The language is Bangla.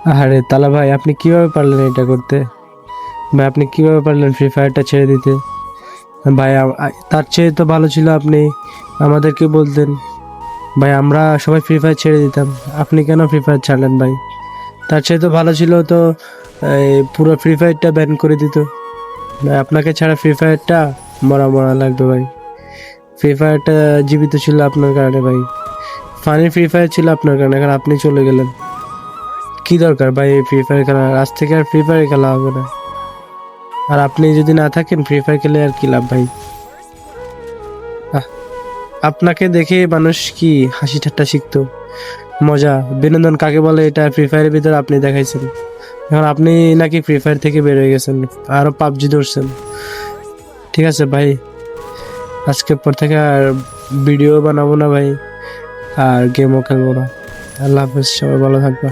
আরে তালা ভাই, আপনি কিভাবে পারলেন এটা করতে? ভাই আপনি কিভাবে পারলেন ফ্রি ফায়ারটা ছেড়ে দিতে? ভাই তার চেয়ে তো ভালো ছিল আপনি আমাদেরকে বলতেন। ভাই আমরা সবাই ফ্রি ফায়ার ছেড়ে দিতাম, আপনি কেন ফ্রি ফায়ার ছাড়লেন ভাই? তার চেয়ে তো ভালো ছিল তো পুরো ফ্রি ফায়ারটা ব্যান করে দিত। ভাই আপনাকে ছাড়া ফ্রি ফায়ারটা মরা মরা লাগবে ভাই। ফ্রি ফায়ারটা জীবিত ছিল আপনার কারণে ভাই। ফানি ফ্রি ফায়ার ছিল আপনার কারণে, এখন আপনি চলে গেলেন। কি দরকার ভাই এই ফ্রি ফায়ার খেলা? আজ থেকে আর ফ্রি ফায়ার খেলা হবে না। আর আপনি যদি না থাকেন ফ্রি ফায়ার খেলে আর কি লাভ ভাই? আহ, আপনাকে দেখে মানুষ কি হাসি ঠাট্টা শিখতো, মজা বিনোদন কাকে বলে এটা ফ্রি ফায়ারের ভিতরে আপনি দেখাইছেন। এখন আপনি নাকি ফ্রি ফায়ার থেকে বের হয়ে গেছেন, আরো পাবজি ধরছেন। ঠিক আছে ভাই, আজকের পর থেকে আর ভিডিও বানাবো না ভাই, আর গেমও খেলবো না। আল্লাহ হাফেজ, সবাই ভালো থাকবা।